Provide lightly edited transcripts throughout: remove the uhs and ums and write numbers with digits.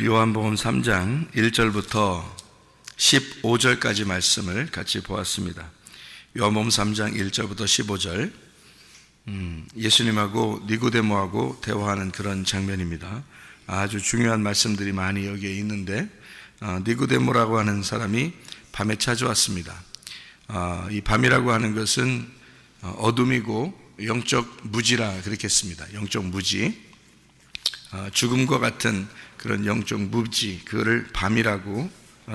요한복음 3장 1절부터 15절까지 말씀을 같이 보았습니다. 요한복음 3장 1절부터 15절, 예수님하고 니고데모하고 대화하는 그런 장면입니다. 아주 중요한 말씀들이 많이 여기에 있는데, 니고데모라고 하는 사람이 밤에 찾아왔습니다. 이 밤이라고 하는 것은 어둠이고 영적 무지라 그렇게 했습니다. 영적 무지, 죽음과 같은 그런 영적 무지, 그거를 밤이라고,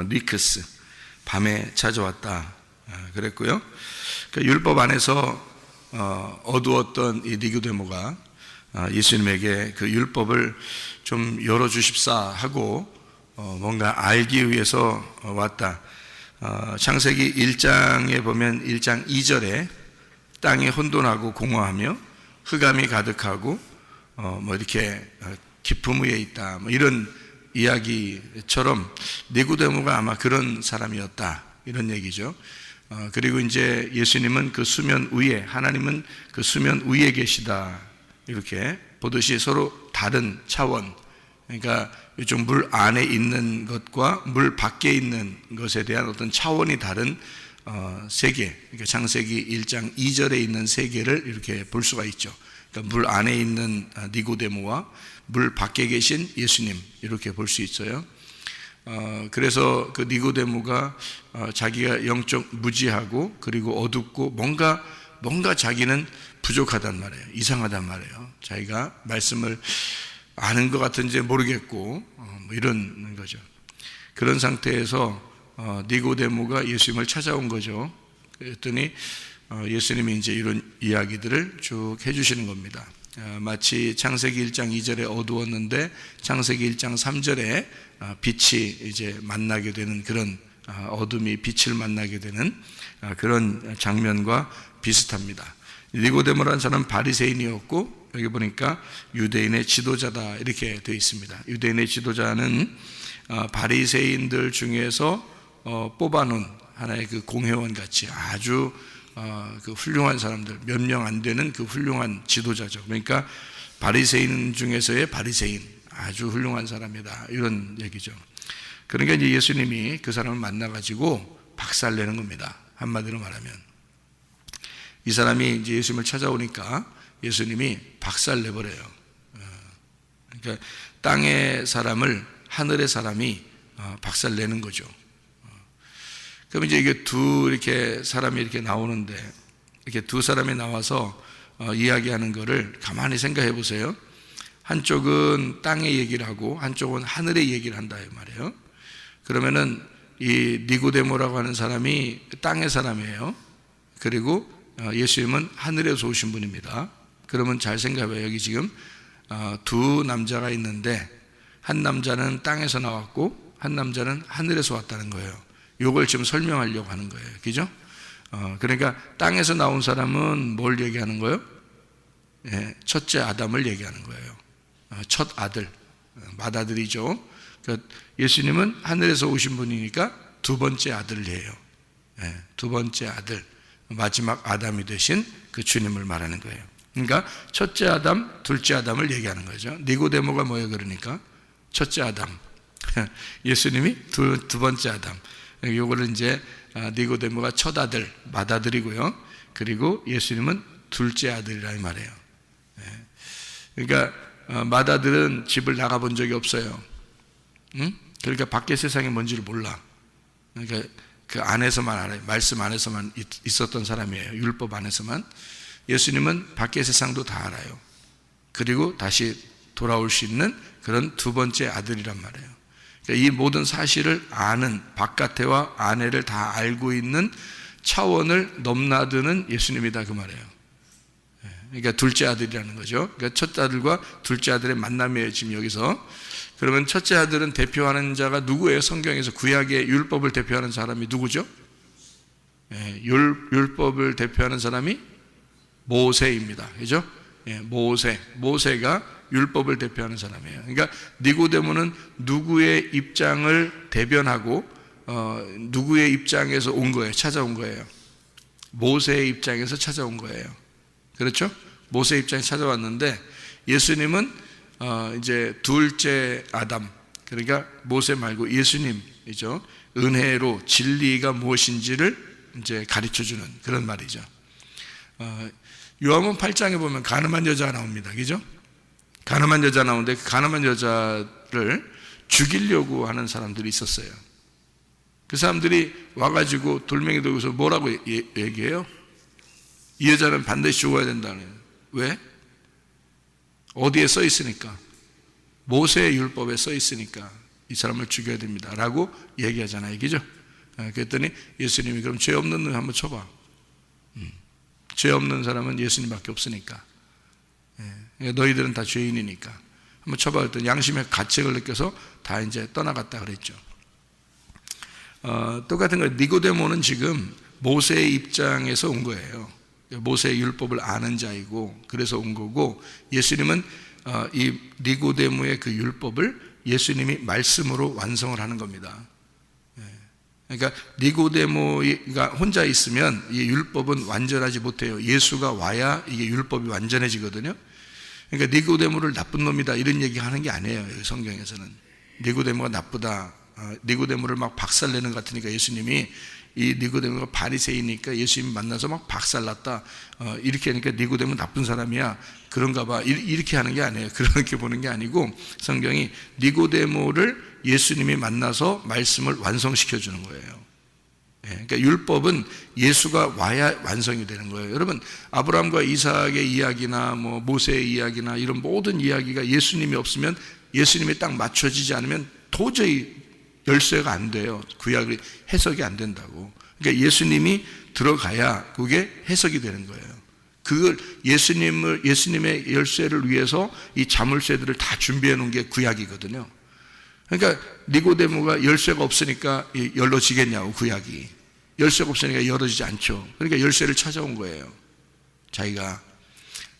니크스, 밤에 찾아왔다 그랬고요. 그 율법 안에서 어두웠던 이 니고데모가 예수님에게 그 율법을 좀 열어주십사 하고 뭔가 알기 위해서 왔다. 창세기 1장에 보면 1장 2절에 땅이 혼돈하고 공허하며 흑암이 가득하고 뭐 이렇게 기품 위에 있다, 뭐 이런 이야기처럼 니고데모가 아마 그런 사람이었다, 이런 얘기죠. 그리고 이제 예수님은 그 수면 위에, 하나님은 그 수면 위에 계시다, 이렇게 보듯이 서로 다른 차원, 그러니까 이쪽 물 안에 있는 것과 물 밖에 있는 것에 대한 어떤 차원이 다른 세계, 그러니까 창세기 1장 2절에 있는 세계를 이렇게 볼 수가 있죠. 그러니까 물 안에 있는 니고데모와 물 밖에 계신 예수님, 이렇게 볼 수 있어요. 그래서 그 니고데모가 자기가 영적 무지하고 그리고 어둡고 뭔가 자기는 부족하단 말이에요. 이상하단 말이에요. 자기가 말씀을 아는 것 같은지 모르겠고 뭐 이런 거죠. 그런 상태에서 니고데모가 예수님을 찾아온 거죠. 그랬더니 예수님이 이제 이런 이야기들을 쭉 해주시는 겁니다. 마치 창세기 1장 2절에 어두웠는데 창세기 1장 3절에 빛이 이제 만나게 되는 그런, 어둠이 빛을 만나게 되는 그런 장면과 비슷합니다. 니고데모라는 사람은 바리새인이었고, 여기 보니까 유대인의 지도자다, 이렇게 되어 있습니다. 유대인의 지도자는 바리새인들 중에서 뽑아놓은 하나의 그 공회원 같이 아주 그 훌륭한 사람들, 몇 명 안 되는 그 훌륭한 지도자죠. 그러니까 바리새인 중에서의 바리새인, 아주 훌륭한 사람이다, 이런 얘기죠. 그러니까 이제 예수님이 그 사람을 만나가지고 박살내는 겁니다. 한마디로 말하면 이 사람이 이제 예수님을 찾아오니까 예수님이 박살내버려요. 그러니까 땅의 사람을 하늘의 사람이 박살내는 거죠. 그럼 이제 이게 이렇게 사람이 이렇게 나오는데, 이렇게 두 사람이 나와서 이야기하는 거를 가만히 생각해 보세요. 한쪽은 땅의 얘기를 하고 한쪽은 하늘의 얘기를 한다, 이 말이에요. 그러면은 이 니고데모라고 하는 사람이 땅의 사람이에요. 그리고 예수님은 하늘에서 오신 분입니다. 그러면 잘 생각해봐요. 여기 지금 두 남자가 있는데 한 남자는 땅에서 나왔고 한 남자는 하늘에서 왔다는 거예요. 이걸 지금 설명하려고 하는 거예요. 그죠? 그러니까 땅에서 나온 사람은 뭘 얘기하는 거예요? 첫째 아담을 얘기하는 거예요. 첫 아들, 맏아들이죠. 그러니까 예수님은 하늘에서 오신 분이니까 두 번째 아들이에요. 두 번째 아들, 마지막 아담이 되신 그 주님을 말하는 거예요. 그러니까 첫째 아담, 둘째 아담을 얘기하는 거죠. 니고데모가 뭐예요? 그러니까 첫째 아담, 예수님이 두 번째 아담. 요거를 이제 니고데모가 첫 아들, 맏아들이고요. 그리고 예수님은 둘째 아들이라 이 말이에요. 그러니까 맏아들은 집을 나가본 적이 없어요. 그러니까 밖에 세상이 뭔지를 몰라. 그러니까 그 안에서만 알아요. 말씀 안에서만 있었던 사람이에요. 율법 안에서만. 예수님은 밖의 세상도 다 알아요. 그리고 다시 돌아올 수 있는 그런 두 번째 아들이란 말이에요. 그러니까 이 모든 사실을 아는, 바깥에와 안에를 다 알고 있는 차원을 넘나드는 예수님이다, 그 말이에요. 그러니까 둘째 아들이라는 거죠. 그러니까 첫 아들과 둘째 아들의 만남이에요, 지금 여기서. 그러면 첫째 아들은 대표하는 자가 누구예요? 성경에서 구약의 율법을 대표하는 사람이 누구죠? 율법을 대표하는 사람이 모세입니다. 그죠? 모세가 율법을 대표하는 사람이에요. 그러니까 니고데모는 누구의 입장을 대변하고 누구의 입장에서 온 거예요? 찾아온 거예요. 모세의 입장에서 찾아온 거예요. 그렇죠? 모세의 입장에 찾아왔는데 예수님은 이제 둘째 아담, 그러니까 모세 말고 예수님이죠. 은혜로 진리가 무엇인지를 이제 가르쳐 주는 그런 말이죠. 요한복음 8장에 보면 가늠한 여자가 나옵니다. 그죠? 가늠한 여자 나오는데 그 가늠한 여자를 죽이려고 하는 사람들이 있었어요. 그 사람들이 와가지고 돌멩이 들고서 뭐라고 얘기해요? 이 여자는 반드시 죽어야 된다는. 왜? 어디에 써 있으니까? 모세의 율법에 써 있으니까 이 사람을 죽여야 됩니다 라고 얘기하잖아요. 그죠? 그랬더니 예수님이 그럼 죄 없는 놈 한번 쳐봐. 죄 없는 사람은 예수님밖에 없으니까. 너희들은 다 죄인이니까 한번 쳐봐. 그랬더니 양심의 가책을 느껴서 다 이제 떠나갔다 그랬죠. 똑같은 거 니고데모는 지금 모세의 입장에서 온 거예요. 모세의 율법을 아는 자이고 그래서 온 거고, 예수님은 이 니고데모의 그 율법을 예수님이 말씀으로 완성을 하는 겁니다. 그러니까 니고데모가 혼자 있으면 이 율법은 완전하지 못해요. 예수가 와야 이게 율법이 완전해지거든요. 그러니까 니고데모를 나쁜 놈이다 이런 얘기 하는 게 아니에요. 성경에서는 니고데모가 나쁘다, 니고데모를 막 박살내는 것 같으니까 예수님이 이 니고데모가 바리새이니까 예수님 만나서 막 박살났다 이렇게 하니까 니고데모 나쁜 사람이야 그런가 봐 이렇게 하는 게 아니에요. 그렇게 보는 게 아니고 성경이 니고데모를 예수님이 만나서 말씀을 완성시켜 주는 거예요. 그러니까 율법은 예수가 와야 완성이 되는 거예요. 여러분, 아브라함과 이삭의 이야기나 뭐 모세의 이야기나 이런 모든 이야기가 예수님이 없으면, 예수님이 딱 맞춰지지 않으면 도저히 열쇠가 안 돼요. 구약이 해석이 안 된다고. 그러니까 예수님이 들어가야 그게 해석이 되는 거예요. 그걸 예수님의 열쇠를 위해서 이 자물쇠들을 다 준비해 놓은 게 구약이거든요. 그러니까 니고데모가 열쇠가 없으니까 열어지겠냐고. 구약이 열쇠가 없으니까 열어지지 않죠. 그러니까 열쇠를 찾아온 거예요. 자기가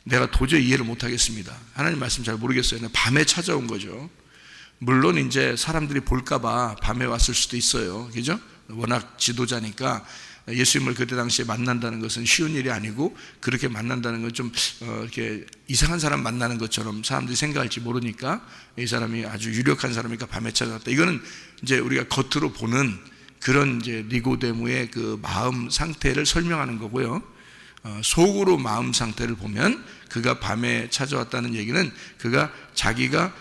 내가 도저히 이해를 못하겠습니다, 하나님 말씀 잘 모르겠어요. 밤에 찾아온 거죠. 물론 이제 사람들이 볼까봐 밤에 왔을 수도 있어요. 그죠? 워낙 지도자니까 예수님을 그때 당시에 만난다는 것은 쉬운 일이 아니고, 그렇게 만난다는 건 좀 이렇게 이상한 사람 만나는 것처럼 사람들이 생각할지 모르니까 이 사람이 아주 유력한 사람이니까 밤에 찾아왔다. 이거는 이제 우리가 겉으로 보는 그런 이제 니고데모의 그 마음 상태를 설명하는 거고요. 속으로 마음 상태를 보면 그가 밤에 찾아왔다는 얘기는 그가 자기가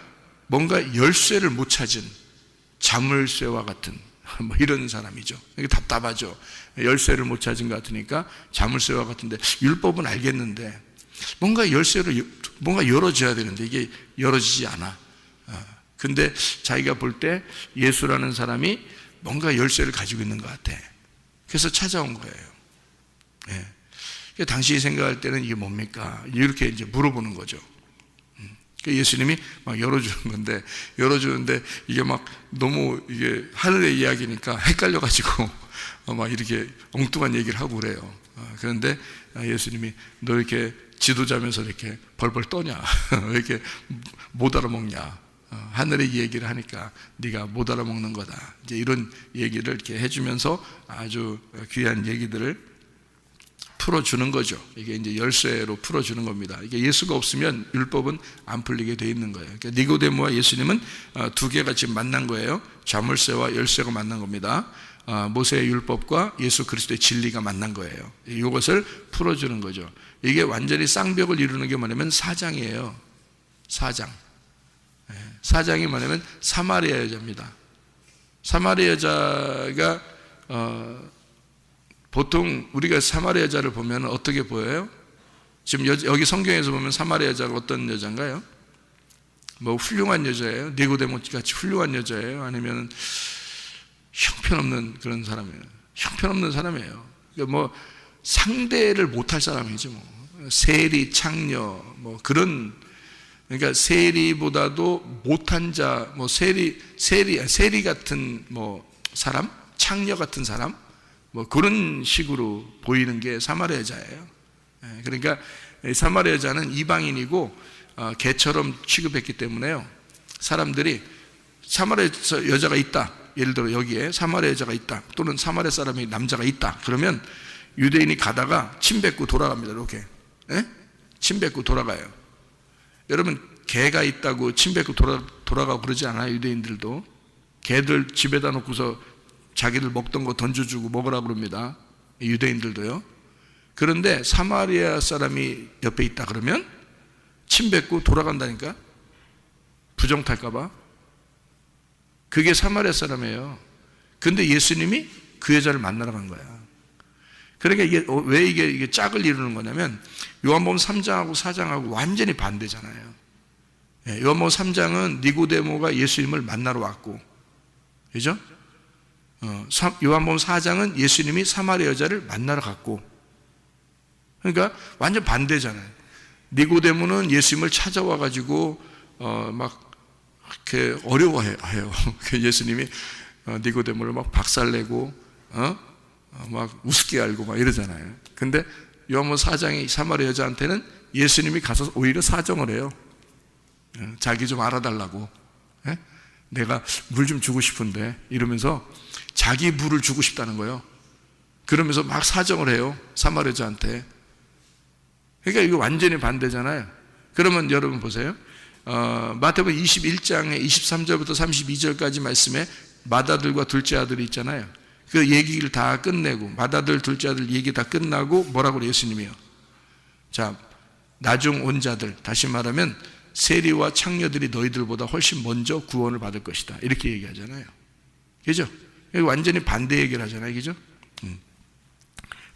뭔가 열쇠를 못 찾은 자물쇠와 같은 뭐 이런 사람이죠. 답답하죠. 열쇠를 못 찾은 것 같으니까 자물쇠와 같은데, 율법은 알겠는데 뭔가 열쇠를 뭔가 열어줘야 되는데 이게 열어지지 않아. 근데 자기가 볼 때 예수라는 사람이 뭔가 열쇠를 가지고 있는 것 같아. 그래서 찾아온 거예요. 당신이 생각할 때는 이게 뭡니까? 이렇게 이제 물어보는 거죠. 예수님이 막 열어주는 건데, 열어주는데 이게 막 너무 이게 하늘의 이야기니까 헷갈려가지고 막 이렇게 엉뚱한 얘기를 하고 그래요. 그런데 예수님이 너 이렇게 지도자면서 이렇게 벌벌 떠냐? 왜 이렇게 못 알아먹냐? 하늘의 얘기를 하니까 네가 못 알아먹는 거다. 이제 이런 얘기를 이렇게 해주면서 아주 귀한 얘기들을 풀어주는 거죠. 이게 이제 열쇠로 풀어주는 겁니다. 이게 예수가 없으면 율법은 안 풀리게 돼 있는 거예요. 그러니까 니고데모와 예수님은 두 개가 지금 만난 거예요. 자물쇠와 열쇠가 만난 겁니다. 모세의 율법과 예수 그리스도의 진리가 만난 거예요. 이것을 풀어주는 거죠. 이게 완전히 쌍벽을 이루는 게 뭐냐면 사장이에요. 사장. 사장이 뭐냐면 사마리아 여자입니다. 사마리아 여자가 보통 우리가 사마리아 여자를 보면 어떻게 보여요? 지금 여기 성경에서 보면 사마리아 여자가 어떤 여자인가요? 뭐 훌륭한 여자예요? 니고데모 같이 훌륭한 여자예요? 아니면 형편없는 그런 사람이에요? 형편없는 사람이에요. 그러니까 뭐 상대를 못할 사람이지 뭐. 세리, 창녀 뭐 그런, 그러니까 세리보다도 못한 자, 뭐 세리 같은 뭐 사람, 창녀 같은 사람, 뭐 그런 식으로 보이는 게 사마리아 여자예요. 그러니까 사마리아 여자는 이방인이고 개처럼 취급했기 때문에요. 사람들이 사마리아 여자가 있다, 예를 들어 여기에 사마리아 여자가 있다, 또는 사마리아 사람이 남자가 있다, 그러면 유대인이 가다가 침 뱉고 돌아갑니다. 이렇게 침 뱉고 돌아가요. 여러분, 개가 있다고 침 뱉고 돌아가고 그러지 않아요? 유대인들도 개들 집에다 놓고서 자기들 먹던 거 던져주고 먹으라고 그럽니다. 유대인들도요. 그런데 사마리아 사람이 옆에 있다 그러면 침 뱉고 돌아간다니까? 부정 탈까봐. 그게 사마리아 사람이에요. 근데 예수님이 그 여자를 만나러 간 거야. 그러니까 왜 이게 짝을 이루는 거냐면 요한복음 3장하고 4장하고 완전히 반대잖아요. 요한복음 3장은 니고데모가 예수님을 만나러 왔고, 그죠? 요한복음 4장은 예수님이 사마리아 여자를 만나러 갔고, 그러니까 완전 반대잖아요. 니고데모는 예수님을 찾아와가지고 막 이렇게 어려워해요. 예수님이 니고데모를 막 박살내고 막 우습게 알고 막 이러잖아요. 근데 요한복음 4장의 사마리아 여자한테는 예수님이 가서 오히려 사정을 해요. 자기 좀 알아달라고. 내가 물 좀 주고 싶은데 이러면서 자기 물을 주고 싶다는 거예요. 그러면서 막 사정을 해요. 사마리아 여자한테. 그러니까 이거 완전히 반대잖아요. 그러면 여러분 보세요. 마태복음 21장의 23절부터 32절까지 말씀에 맏아들과 둘째 아들이 있잖아요. 그 얘기를 다 끝내고 맏아들 둘째 아들 얘기 다 끝나고 뭐라고 그래요? 예수님이요. 자, 나중 온 자들, 다시 말하면 세리와 창녀들이 너희들보다 훨씬 먼저 구원을 받을 것이다. 이렇게 얘기하잖아요. 그죠? 완전히 반대 얘기를 하잖아요. 그죠?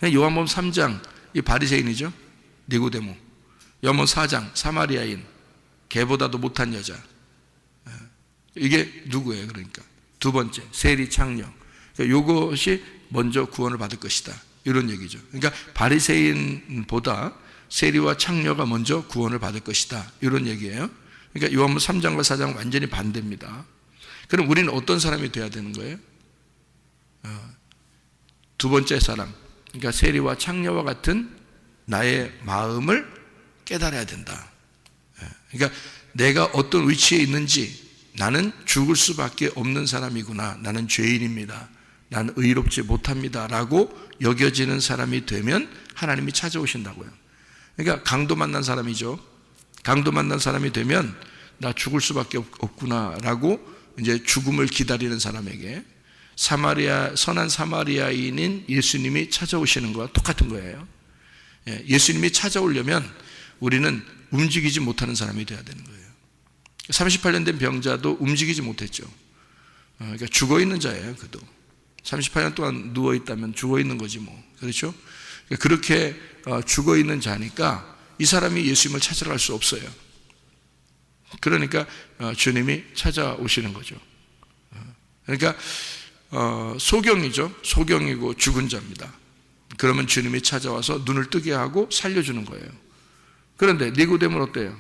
요한복음 3장 이 바리새인이죠. 니고데모. 요한복음 4장 사마리아인, 개보다도 못한 여자. 이게 누구예요? 그러니까 두 번째 세리 창녀. 이것이 먼저 구원을 받을 것이다. 이런 얘기죠. 그러니까 바리새인보다 세리와 창녀가 먼저 구원을 받을 것이다. 이런 얘기예요. 그러니까 요한복음 3장과 4장은 완전히 반대입니다. 그럼 우리는 어떤 사람이 돼야 되는 거예요? 두 번째 사람, 그러니까 세리와 창녀와 같은 나의 마음을 깨달아야 된다. 그러니까 내가 어떤 위치에 있는지, 나는 죽을 수밖에 없는 사람이구나, 나는 죄인입니다, 나는 의롭지 못합니다 라고 여겨지는 사람이 되면 하나님이 찾아오신다고요. 그러니까 강도 만난 사람이죠. 강도 만난 사람이 되면 나 죽을 수밖에 없구나 라고 이제 죽음을 기다리는 사람에게 선한 사마리아인인 예수님이 찾아오시는 거와 똑같은 거예요. 예수님이 찾아오려면 우리는 움직이지 못하는 사람이 되어야 되는 거예요. 38년 된 병자도 움직이지 못했죠. 그러니까 죽어있는 자예요. 그도 38년 동안 누워있다면 죽어있는 거지 뭐. 그렇죠? 그렇게 죽어있는 자니까 이 사람이 예수님을 찾으러 갈 수 없어요. 그러니까 주님이 찾아오시는 거죠. 그러니까 소경이죠. 소경이고 죽은 자입니다. 그러면 주님이 찾아와서 눈을 뜨게 하고 살려주는 거예요. 그런데 니고데모는 어때요?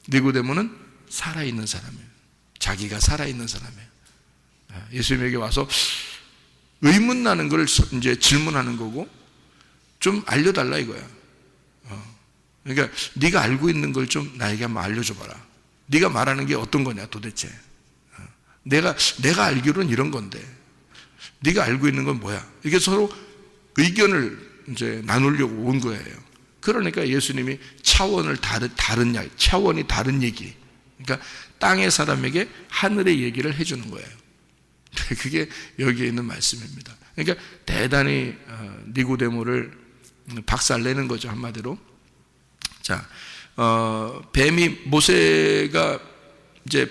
니고데모는 살아있는 사람이에요. 자기가 살아있는 사람이에요. 예수님에게 와서 의문 나는 걸 이제 질문하는 거고, 좀 알려달라 이거야. 그러니까 네가 알고 있는 걸 좀 나에게 한번 알려줘봐라. 네가 말하는 게 어떤 거냐 도대체. 내가 알기로는 이런 건데 네가 알고 있는 건 뭐야? 이게 서로 의견을 이제 나누려고 온 거예요. 그러니까 예수님이 차원이 다른 얘기. 그러니까 땅의 사람에게 하늘의 얘기를 해주는 거예요. 그게 여기에 있는 말씀입니다. 그러니까 대단히 니고데모를 박살내는 거죠, 한마디로. 자, 모세가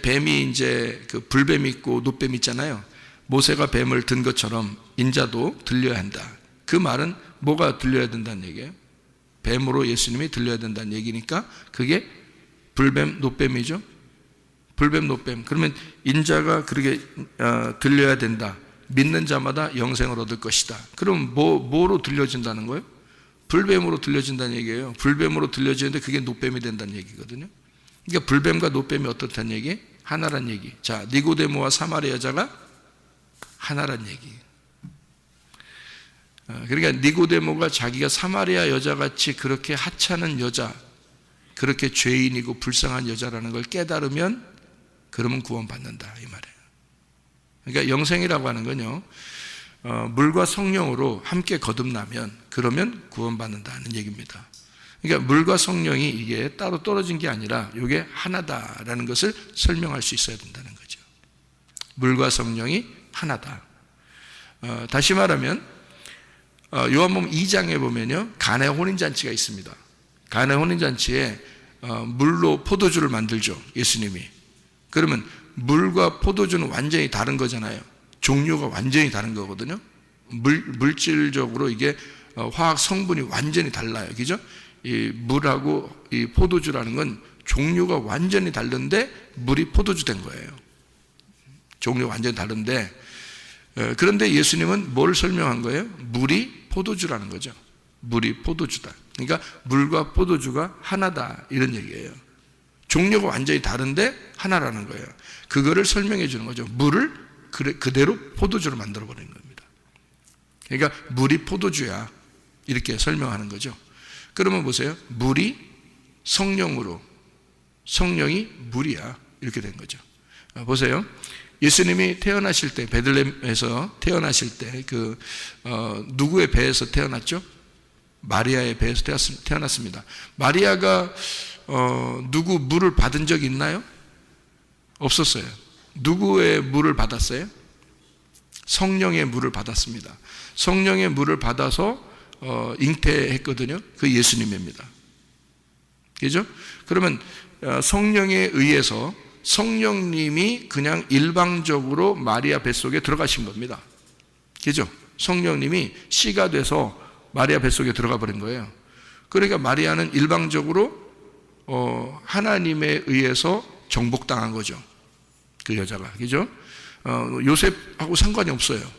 뱀이 그 불뱀이 있고 놋뱀이 있잖아요. 모세가 뱀을 든 것처럼 인자도 들려야 한다. 그 말은 뭐가 들려야 된다는 얘기예요? 뱀으로 예수님이 들려야 된다는 얘기니까 그게 불뱀, 놋뱀이죠. 불뱀, 놋뱀. 그러면 인자가 그렇게 들려야 된다. 믿는 자마다 영생을 얻을 것이다. 그럼 뭐로 들려진다는 거예요? 불뱀으로 들려진다는 얘기예요. 불뱀으로 들려지는데 그게 놋뱀이 된다는 얘기거든요. 그러니까 불뱀과 놋뱀이 어떻다는 얘기? 하나란 얘기. 자, 니고데모와 사마리아 여자가 하나란 얘기. 그러니까 니고데모가 자기가 사마리아 여자같이 그렇게 하찮은 여자, 그렇게 죄인이고 불쌍한 여자라는 걸 깨달으면 그러면 구원받는다 이 말이에요. 그러니까 영생이라고 하는 건요, 물과 성령으로 함께 거듭나면 그러면 구원받는다는 얘기입니다. 그러니까 물과 성령이 이게 따로 떨어진 게 아니라 이게 하나다라는 것을 설명할 수 있어야 된다는 거죠. 물과 성령이 하나다. 다시 말하면 요한복음 2장에 보면요, 가나의 혼인잔치가 있습니다. 가나의 혼인잔치에 물로 포도주를 만들죠, 예수님이. 그러면 물과 포도주는 완전히 다른 거잖아요. 종류가 완전히 다른 거거든요. 물질적으로 이게 화학 성분이 완전히 달라요. 그죠? 이 물하고 이 포도주라는 건 종류가 완전히 다른데 물이 포도주 된 거예요. 종류가 완전히 다른데, 그런데 예수님은 뭘 설명한 거예요? 물이 포도주라는 거죠. 물이 포도주다. 그러니까 물과 포도주가 하나다, 이런 얘기예요. 종류가 완전히 다른데 하나라는 거예요. 그거를 설명해 주는 거죠. 물을 그대로 포도주로 만들어 버리는 겁니다. 그러니까 물이 포도주야, 이렇게 설명하는 거죠. 그러면 보세요. 물이 성령으로, 성령이 물이야, 이렇게 된 거죠. 보세요. 예수님이 태어나실 때, 베들레헴에서 태어나실 때 누구의 배에서 태어났죠? 마리아의 배에서 태어났습니다. 마리아가 누구 물을 받은 적이 있나요? 없었어요. 누구의 물을 받았어요? 성령의 물을 받았습니다. 성령의 물을 받아서 잉태했거든요. 그 예수님입니다. 그죠? 그러면 성령에 의해서 성령님이 그냥 일방적으로 마리아 뱃속에 들어가신 겁니다. 그죠? 성령님이 씨가 돼서 마리아 뱃속에 들어가 버린 거예요. 그러니까 마리아는 일방적으로 하나님에 의해서 정복당한 거죠. 그 여자가. 그죠? 요셉하고 상관이 없어요.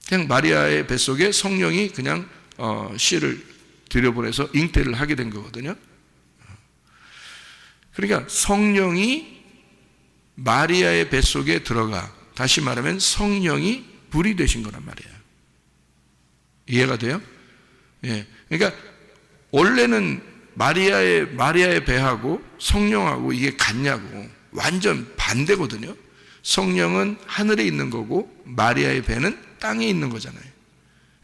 그냥 마리아의 뱃속에 성령이 그냥 씨를 들여보내서 잉태를 하게 된 거거든요. 그러니까 성령이 마리아의 뱃속에 들어가, 다시 말하면 성령이 불이 되신 거란 말이에요. 이해가 돼요? 예. 그러니까 원래는 마리아의 배하고 성령하고 이게 같냐고, 완전 반대거든요. 성령은 하늘에 있는 거고 마리아의 배는 땅에 있는 거잖아요.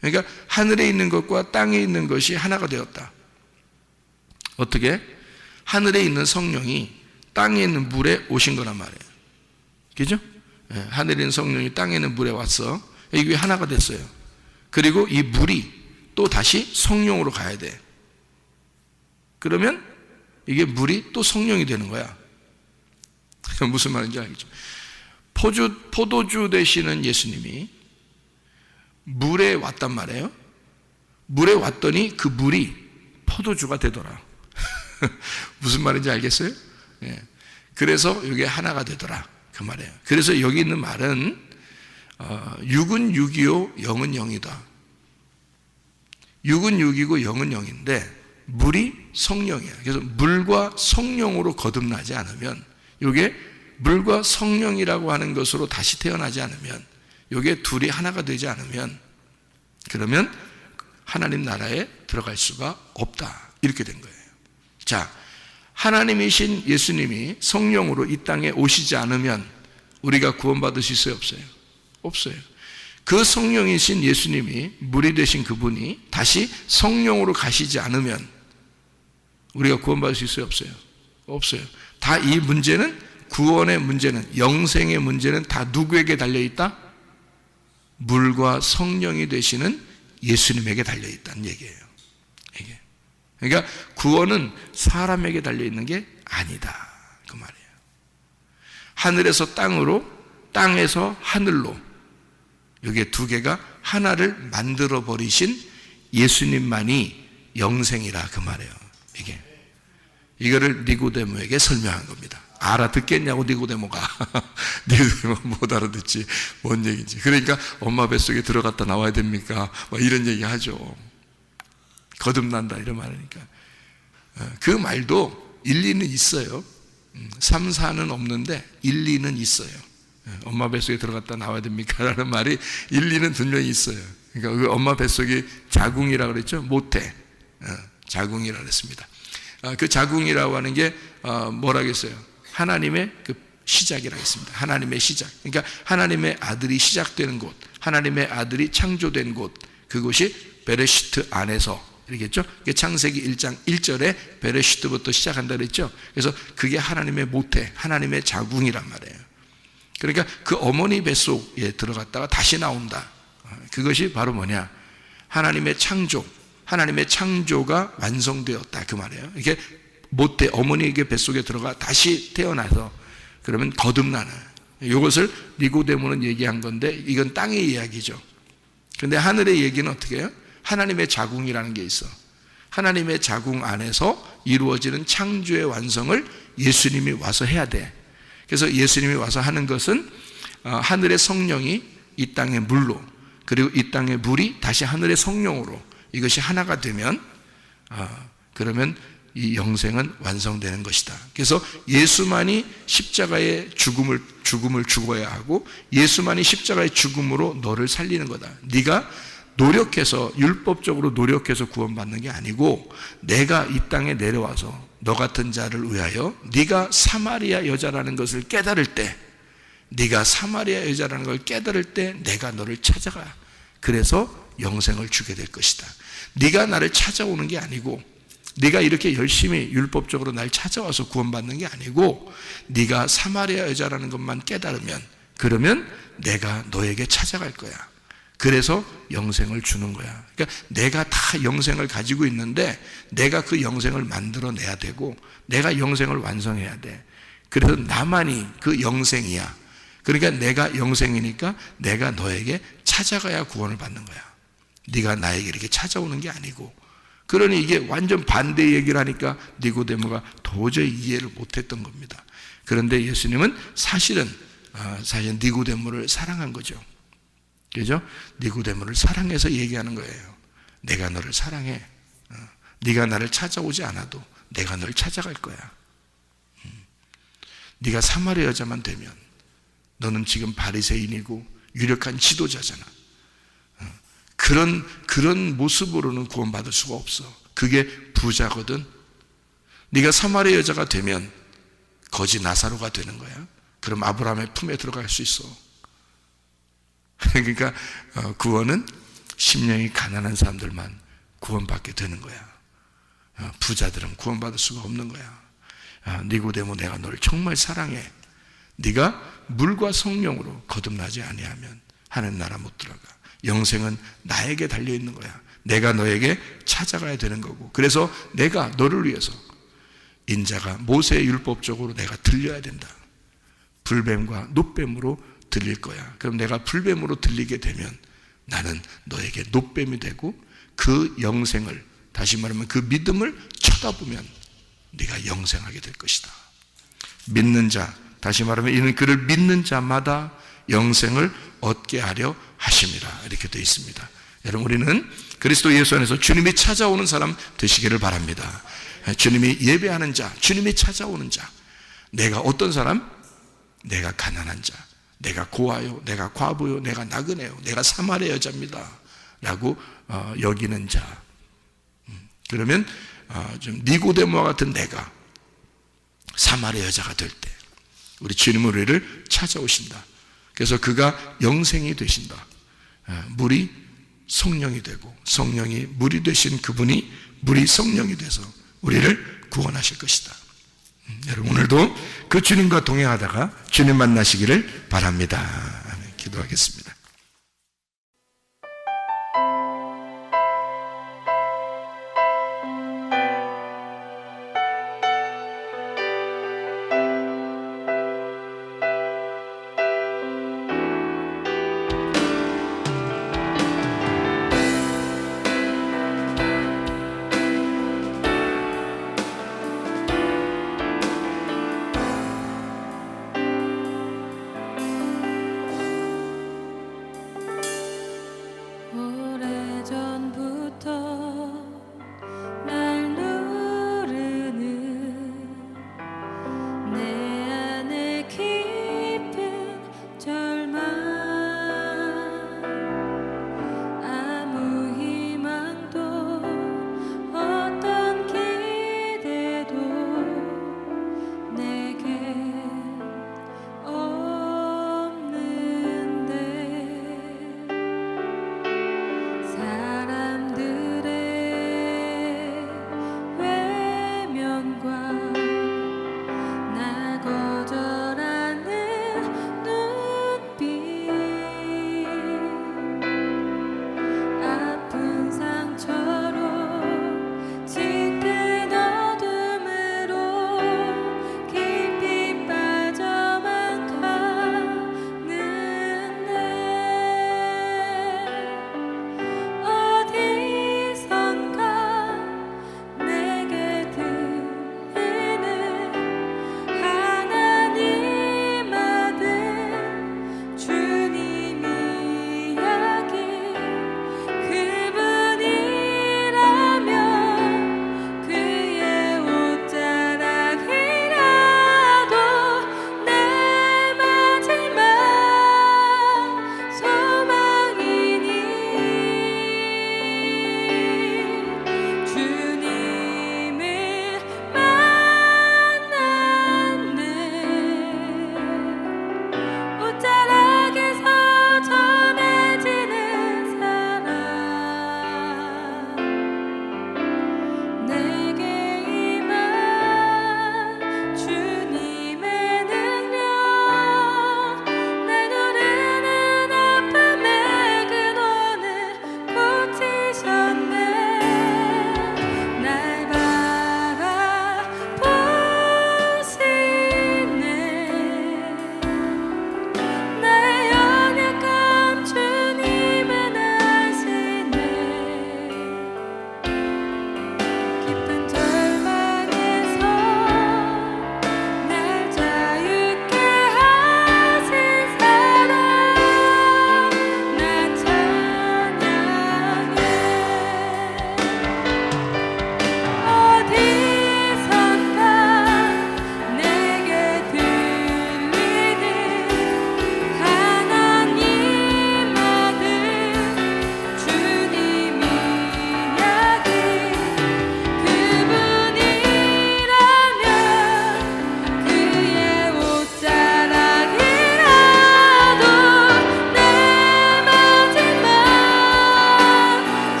그러니까 하늘에 있는 것과 땅에 있는 것이 하나가 되었다. 어떻게? 하늘에 있는 성령이 땅에 있는 물에 오신 거란 말이에요. 그죠? 예, 하늘에 있는 성령이 땅에 있는 물에 왔어. 이게 하나가 됐어요. 그리고 이 물이 또 다시 성령으로 가야 돼. 그러면 이게 물이 또 성령이 되는 거야. 무슨 말인지 알겠죠? 포도주 되시는 예수님이 물에 왔단 말이에요. 물에 왔더니 그 물이 포도주가 되더라. 무슨 말인지 알겠어요? 예. 그래서 이게 하나가 되더라, 그 말이에요. 그래서 여기 있는 말은 육은 육이요 영은 영이다. 육은 육이고 영은 영인데 물이 성령이야. 그래서 물과 성령으로 거듭나지 않으면, 이게 물과 성령이라고 하는 것으로 다시 태어나지 않으면, 이게 둘이 하나가 되지 않으면, 그러면 하나님 나라에 들어갈 수가 없다, 이렇게 된 거예요. 자, 하나님이신 예수님이 성령으로 이 땅에 오시지 않으면 우리가 구원받을 수 있어요, 없어요? 없어요. 그 성령이신 예수님이, 물이 되신 그분이 다시 성령으로 가시지 않으면 우리가 구원받을 수 있어요, 없어요? 없어요. 다 이 문제는, 구원의 문제는, 영생의 문제는 다 누구에게 달려있다? 물과 성령이 되시는 예수님에게 달려있다는 얘기예요. 이게. 그러니까 구원은 사람에게 달려있는 게 아니다, 그 말이에요. 하늘에서 땅으로, 땅에서 하늘로, 이게 두 개가 하나를 만들어 버리신 예수님만이 영생이라, 그 말이에요. 이거를 니고데모에게 설명한 겁니다. 알아듣겠냐고, 니고데모가. 니고데모 못 알아듣지, 뭔 얘기인지. 그러니까 엄마 뱃속에 들어갔다 나와야 됩니까? 막 이런 얘기 하죠. 거듭난다, 이런 말하니까. 그 말도 일리는 있어요. 3, 4는 없는데 일리는 있어요. 엄마 뱃속에 들어갔다 나와야 됩니까? 라는 말이 일리는 분명히 있어요. 그러니까 그 엄마 뱃속이 자궁이라고 그랬죠? 모태. 자궁이라고 그랬습니다. 그 자궁이라고 하는 게 뭐라겠어요? 하나님의 그 시작이라고 했습니다. 하나님의 시작. 그러니까 하나님의 아들이 시작되는 곳, 하나님의 아들이 창조된 곳, 그곳이 베레시트 안에서 이렇겠죠? 창세기 1장 1절에 베레시트부터 시작한다 그랬죠? 그래서 그게 하나님의 모태, 하나님의 자궁이란 말이에요. 그러니까 그 어머니 뱃속에 들어갔다가 다시 나온다. 그것이 바로 뭐냐? 하나님의 창조, 하나님의 창조가 완성되었다 그 말이에요. 이게 모태, 어머니에게 뱃속에 들어가 다시 태어나서 그러면 거듭나는, 이것을 니고데모는 얘기한 건데 이건 땅의 이야기죠. 그런데 하늘의 얘기는 어떻게 해요? 하나님의 자궁이라는 게 있어. 하나님의 자궁 안에서 이루어지는 창조의 완성을 예수님이 와서 해야 돼. 그래서 예수님이 와서 하는 것은 하늘의 성령이 이 땅의 물로, 그리고 이 땅의 물이 다시 하늘의 성령으로, 이것이 하나가 되면 그러면 이 영생은 완성되는 것이다. 그래서 예수만이 십자가의 죽음을 죽어야 하고, 예수만이 십자가의 죽음으로 너를 살리는 거다. 네가 노력해서, 율법적으로 노력해서 구원받는 게 아니고, 내가 이 땅에 내려와서 너 같은 자를 위하여, 네가 사마리아 여자라는 것을 깨달을 때, 네가 사마리아 여자라는 걸 깨달을 때 내가 너를 찾아가. 그래서 영생을 주게 될 것이다. 네가 나를 찾아오는 게 아니고, 네가 이렇게 열심히 율법적으로 날 찾아와서 구원받는 게 아니고, 네가 사마리아 여자라는 것만 깨달으면, 그러면 내가 너에게 찾아갈 거야. 그래서 영생을 주는 거야. 그러니까 내가 다 영생을 가지고 있는데 내가 그 영생을 만들어내야 되고, 내가 영생을 완성해야 돼. 그래서 나만이 그 영생이야. 그러니까 내가 영생이니까 내가 너에게 찾아가야 구원을 받는 거야. 네가 나에게 이렇게 찾아오는 게 아니고. 그러니 이게 완전 반대 얘기를 하니까 니고데모가 도저히 이해를 못했던 겁니다. 그런데 예수님은 사실 니고데모를 사랑한 거죠. 그죠? 니고데모를 사랑해서 얘기하는 거예요. 내가 너를 사랑해. 네가 나를 찾아오지 않아도 내가 너를 찾아갈 거야. 네가 사마리아 여자만 되면, 너는 지금 바리새인이고 유력한 지도자잖아. 그런 모습으로는 구원받을 수가 없어. 그게 부자거든. 네가 사마리아 여자가 되면 거지 나사로가 되는 거야. 그럼 아브라함의 품에 들어갈 수 있어. 그러니까 구원은 심령이 가난한 사람들만 구원받게 되는 거야. 부자들은 구원받을 수가 없는 거야. 니고데모, 내가 너를 정말 사랑해. 네가 물과 성령으로 거듭나지 아니하면 하나님 나라 못 들어가. 영생은 나에게 달려있는 거야. 내가 너에게 찾아가야 되는 거고, 그래서 내가 너를 위해서 인자가 모세의 율법적으로 내가 들려야 된다. 불뱀과 놋뱀으로 들릴 거야. 그럼 내가 불뱀으로 들리게 되면 나는 너에게 놋뱀이 되고, 그 영생을, 다시 말하면 그 믿음을 쳐다보면 네가 영생하게 될 것이다. 믿는 자, 다시 말하면 이는 그를 믿는 자마다 영생을 얻게 하려 하심이라, 이렇게 되어 있습니다. 여러분, 우리는 그리스도 예수 안에서 주님이 찾아오는 사람 되시기를 바랍니다. 주님이 예배하는 자, 주님이 찾아오는 자. 내가 어떤 사람? 내가 가난한 자, 내가 고아요, 내가 과부요, 내가 나그네요, 내가 사마리아 여자입니다 라고 여기는 자. 그러면 좀 니고데모와 같은 내가 사마리아 여자가 될 때 우리 주님은 우리를 찾아오신다. 그래서 그가 영생이 되신다. 물이 성령이 되고, 성령이 물이 되신 그분이 물이 성령이 돼서 우리를 구원하실 것이다. 여러분, 오늘도 그 주님과 동행하다가 주님 만나시기를 바랍니다. 기도하겠습니다.